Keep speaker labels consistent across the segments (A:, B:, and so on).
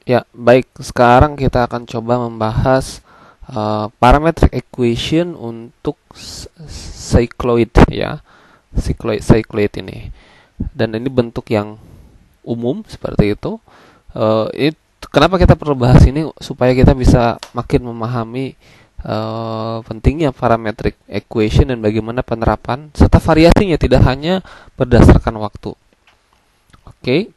A: Ya, baik. Sekarang kita akan coba membahas parametric equation untuk cycloid ya. Cycloid ini. Dan ini bentuk yang umum seperti itu. Kenapa kita perlu bahas ini supaya kita bisa makin memahami pentingnya parametric equation dan bagaimana penerapan serta variasinya tidak hanya berdasarkan waktu. Oke.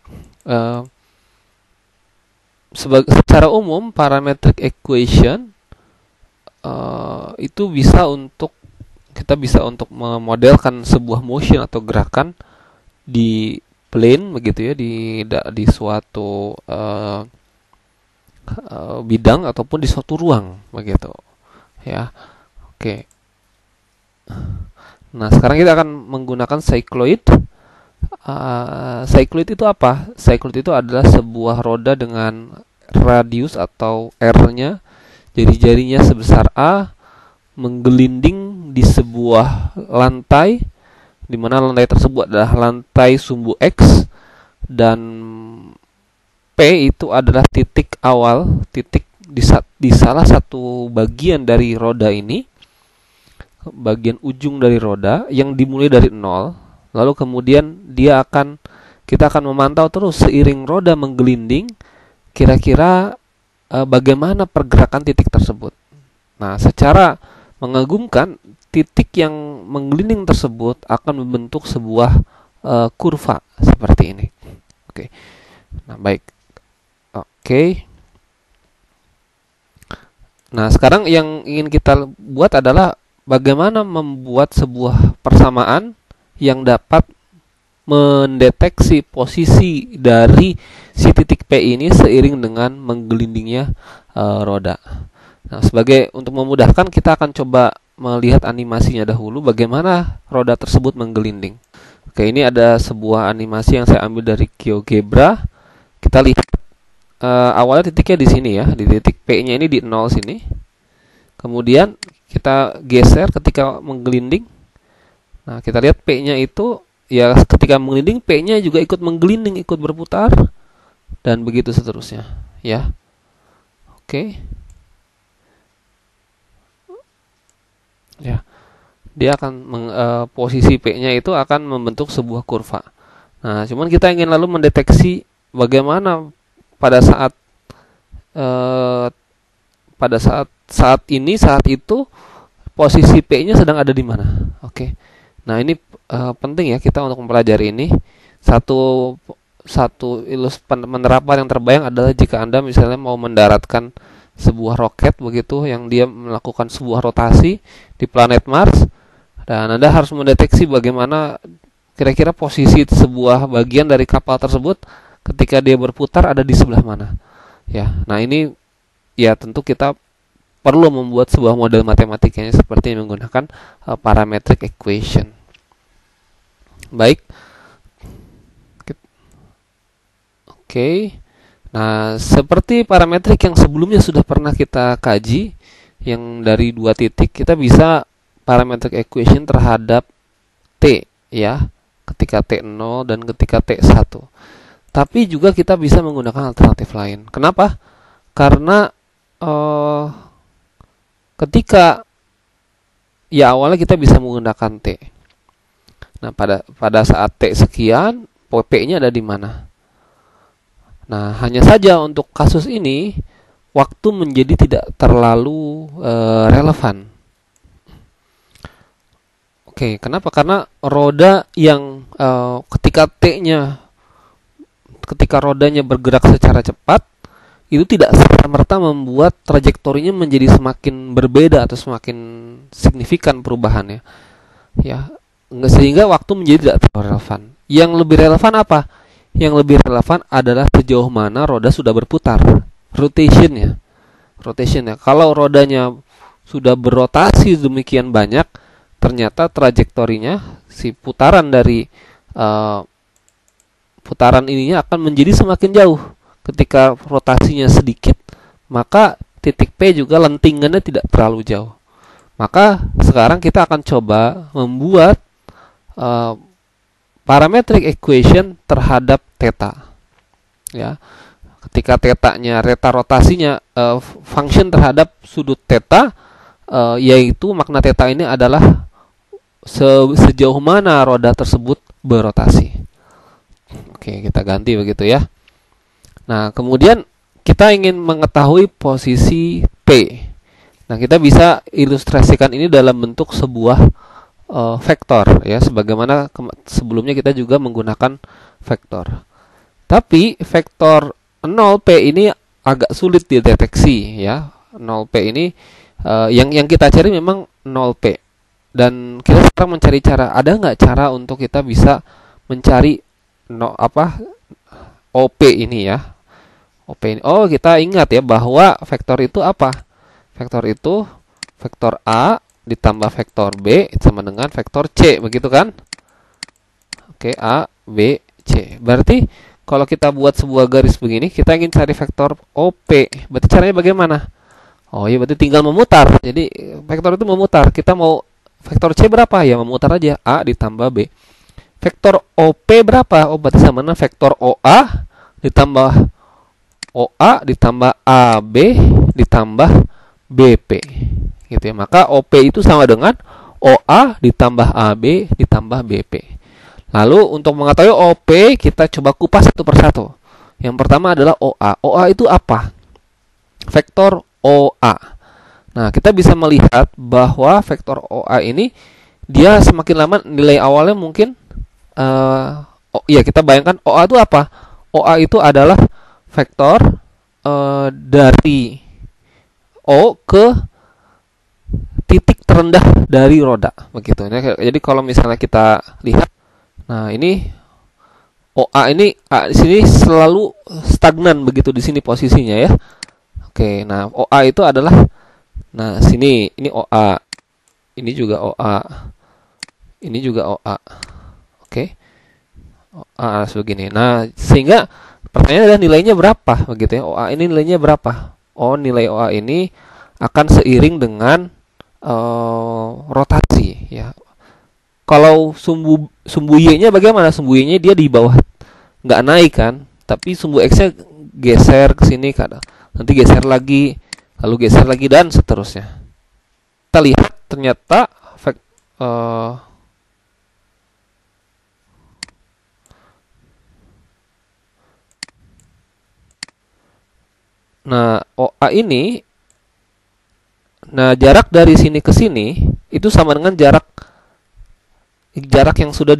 A: Secara umum parametric equation itu kita bisa untuk memodelkan sebuah motion atau gerakan di plane begitu ya, di suatu bidang ataupun di suatu ruang begitu ya. Oke. Nah, sekarang kita akan menggunakan cycloid. Cycloid itu apa? Cycloid itu adalah sebuah roda dengan radius atau R-nya, jari-jarinya sebesar A, menggelinding di sebuah lantai, di mana lantai tersebut adalah lantai sumbu X, dan P itu adalah titik awal, titik di salah satu bagian dari roda ini, bagian ujung dari roda yang dimulai dari 0. Lalu kemudian kita akan memantau terus seiring roda menggelinding, kira-kira bagaimana pergerakan titik tersebut. Nah, secara mengagumkan, titik yang menggelinding tersebut akan membentuk sebuah kurva seperti ini. Oke. Nah, baik. Oke. Nah, sekarang yang ingin kita buat adalah bagaimana membuat sebuah persamaan yang dapat mendeteksi posisi dari si titik P ini seiring dengan menggelindingnya roda. Nah, untuk memudahkan, kita akan coba melihat animasinya dahulu bagaimana roda tersebut menggelinding. Oke, ini ada sebuah animasi yang saya ambil dari GeoGebra. Kita lihat awalnya titiknya di sini ya, di titik P-nya ini di 0 sini. Kemudian kita geser ketika menggelinding. Nah, kita lihat P-nya itu ya ketika menggelinding, P-nya juga ikut menggelinding, ikut berputar, dan begitu seterusnya ya. Oke. Ya. Dia akan posisi P-nya itu akan membentuk sebuah kurva. Nah, cuman kita ingin lalu mendeteksi bagaimana pada saat saat itu posisi P-nya sedang ada di mana. Oke. Nah, ini penting ya kita untuk mempelajari ini. Satu penerapan yang terbayang adalah jika Anda misalnya mau mendaratkan sebuah roket begitu yang dia melakukan sebuah rotasi di planet Mars, dan Anda harus mendeteksi bagaimana kira-kira posisi sebuah bagian dari kapal tersebut ketika dia berputar ada di sebelah mana. Ya. Nah, ini ya tentu kita perlu membuat sebuah model matematikanya seperti menggunakan parametric equation. Baik. Oke. Nah, seperti parametrik yang sebelumnya sudah pernah kita kaji, yang dari 2 titik, kita bisa parametric equation terhadap T ya, ketika T0 dan ketika T1. Tapi juga kita bisa menggunakan alternatif lain. Kenapa? Karena ketika ya awalnya kita bisa menggunakan T. Nah, pada saat T sekian, P-nya ada di mana? Nah, hanya saja untuk kasus ini waktu menjadi tidak terlalu relevan. Oke, kenapa? Karena roda yang ketika rodanya bergerak secara cepat, itu tidak serta-merta membuat trajektorinya menjadi semakin berbeda atau semakin signifikan perubahannya. Ya, sehingga waktu menjadi tidak terlalu relevan. Yang lebih relevan apa? Yang lebih relevan adalah sejauh mana roda sudah berputar, rotationnya. Kalau rodanya sudah berotasi demikian banyak, ternyata trajektorinya, si putaran dari putaran ininya akan menjadi semakin jauh. Ketika rotasinya sedikit, maka titik P juga lentingannya tidak terlalu jauh. Maka sekarang kita akan coba membuat parametric equation terhadap theta. Ya. ketika tetanya, reta rotasinya, function terhadap sudut theta, yaitu makna theta ini adalah sejauh mana roda tersebut berotasi. Oke, kita ganti begitu ya. Nah, kemudian kita ingin mengetahui posisi P. Nah, kita bisa ilustrasikan ini dalam bentuk sebuah vektor ya, sebagaimana sebelumnya kita juga menggunakan vektor. Tapi vektor 0P ini agak sulit dideteksi ya. 0P ini yang kita cari memang 0P. Dan kita sekarang mencari cara, ada nggak cara untuk kita bisa mencari OP ini ya. OP ini. Oh, kita ingat ya bahwa vektor itu apa? Vektor itu vektor A ditambah vektor B sama dengan vektor C, begitu kan? Oke, A, B, C. Berarti kalau kita buat sebuah garis begini, kita ingin cari vektor OP. Berarti caranya bagaimana? Oh iya, berarti tinggal memutar. Jadi vektor itu memutar. Kita mau vektor C berapa? Ya memutar aja. A ditambah B. Vektor OP berapa? Oh, berarti sama dengan vektor OA ditambah OA ditambah AB ditambah BP. Gitu ya. Maka OP itu sama dengan OA ditambah AB ditambah BP. Lalu untuk mengetahui OP, kita coba kupas satu persatu. Yang pertama adalah OA. OA itu apa? Vektor OA. Nah, kita bisa melihat bahwa vektor OA ini dia semakin lama nilai awalnya mungkin kita bayangkan OA itu apa? OA itu adalah vektor dari O ke titik terendah dari roda, begitu. Jadi kalau misalnya kita lihat, nah ini OA ini di sini selalu stagnan begitu di sini posisinya ya. Oke, nah OA itu adalah, nah sini ini OA, ini juga OA, ini juga OA. Oke, OA sebegini. Nah sehingga pertanyaannya adalah nilainya berapa, begitu ya. OA ini nilainya berapa? Oh, nilai OA ini akan seiring dengan rotasi ya. Kalau sumbu Y-nya bagaimana? Sumbu Y-nya dia di bawah, nggak naik kan, tapi sumbu X-nya geser ke sini kadang, nanti geser lagi, lalu geser lagi dan seterusnya. Kita lihat ternyata nah OA ini, nah jarak dari sini ke sini itu sama dengan jarak yang sudah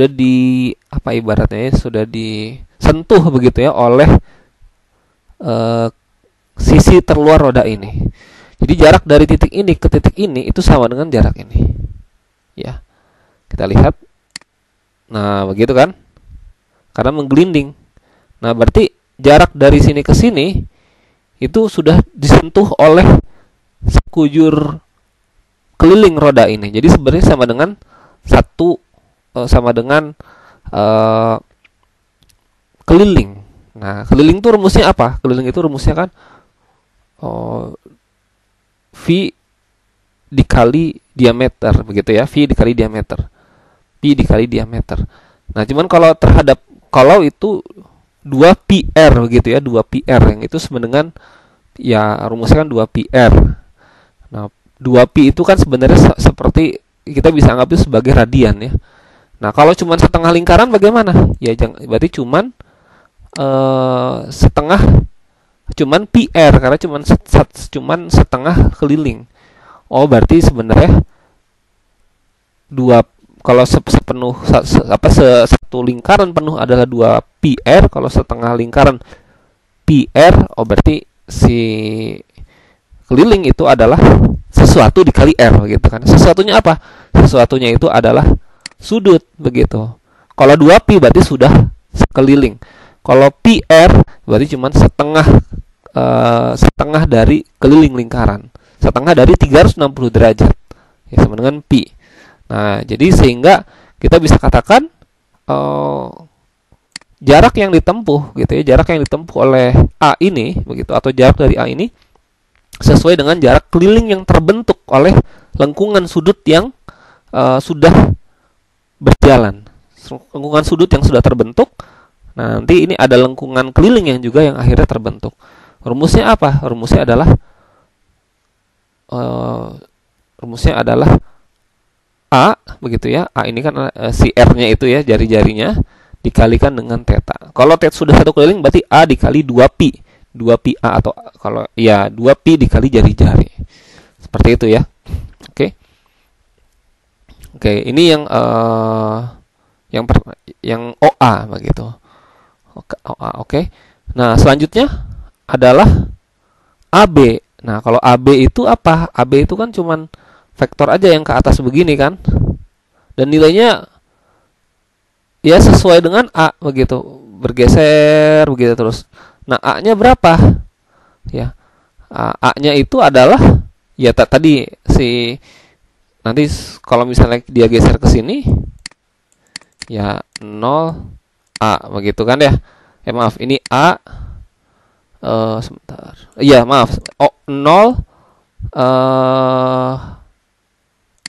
A: di apa ibaratnya ya, sudah disentuh begitu ya oleh sisi terluar roda ini. Jadi jarak dari titik ini ke titik ini itu sama dengan jarak ini. Ya. Kita lihat. Nah, begitu kan? Karena menggelinding. Nah, berarti jarak dari sini ke sini itu sudah disentuh oleh sekujur keliling roda ini. Jadi sebenarnya sama dengan keliling. Nah, keliling itu rumusnya apa? Keliling itu rumusnya kan V dikali diameter, begitu ya. V dikali diameter. Pi dikali diameter. Nah, cuman kalau itu 2πr begitu ya, 2πr yang itu sama dengan ya rumusnya kan 2πr. Nah, 2pi itu kan sebenarnya seperti kita bisa anggap itu sebagai radian ya. Nah, kalau cuma setengah lingkaran bagaimana? Ya berarti cuman cuman PR karena cuman setengah keliling. Oh, berarti sebenarnya kalau satu lingkaran penuh adalah 2πr, kalau setengah lingkaran PR, oh berarti si keliling itu adalah sesuatu dikali R gitu kan. Sesuatunya apa? Sesuatunya itu adalah sudut begitu. Kalau 2pi berarti sudah sekeliling. Kalau PR berarti cuma setengah dari keliling lingkaran. Setengah dari 360 derajat. Ya sama dengan pi. Nah, jadi sehingga kita bisa katakan jarak yang ditempuh gitu ya, jarak yang ditempuh oleh A ini begitu, atau jarak dari A ini sesuai dengan jarak keliling yang terbentuk oleh lengkungan sudut yang sudah berjalan. Lengkungan sudut yang sudah terbentuk Nah, nanti ini ada lengkungan keliling yang juga yang akhirnya terbentuk. Rumusnya apa? Rumusnya adalah A, begitu ya. A ini kan si R-nya itu ya, jari-jarinya dikalikan dengan theta. Kalau theta sudah satu keliling berarti A dikali 2pi. 2pi A, atau kalau ya 2pi dikali jari-jari. Seperti itu ya. Oke. Oke, ini yang OA begitu. OA, oke. Nah, selanjutnya adalah AB. Nah, kalau AB itu apa? AB itu kan cuman vektor aja yang ke atas begini kan. Dan nilainya ya sesuai dengan A begitu. Bergeser begitu terus. Nah, A-nya berapa? Ya. A-nya itu adalah ya tadi nanti kalau misalnya dia geser ke sini ya 0A begitu kan ya. Maaf, ini A sebentar. Iya, maaf. 0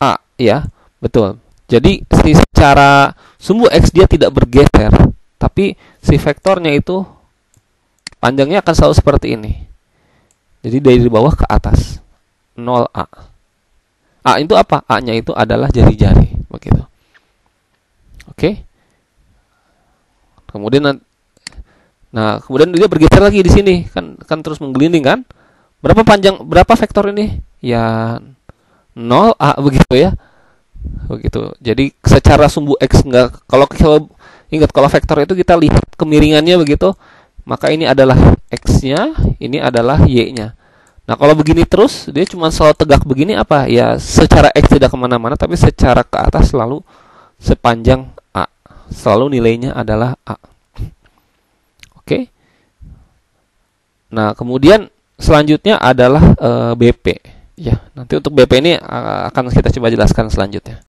A: A ya, betul. Jadi secara sumbu X dia tidak bergeser, tapi si vektornya itu panjangnya akan selalu seperti ini. Jadi dari bawah ke atas 0A. A itu apa? A-nya itu adalah jari-jari begitu. Oke. Kemudian dia bergeser lagi di sini, kan terus menggelinding kan? Berapa vektor ini? Ya 0A begitu ya. Begitu. Jadi secara sumbu X enggak, kalau ingat kalau vektor itu kita lihat kemiringannya begitu, maka ini adalah X-nya, ini adalah Y-nya. Nah, kalau begini terus, dia cuma selalu tegak begini apa? Ya, secara X tidak kemana-mana, tapi secara ke atas selalu sepanjang A. Selalu nilainya adalah A. Oke. Nah, kemudian selanjutnya adalah BP. Ya, nanti untuk BP ini akan kita coba jelaskan selanjutnya.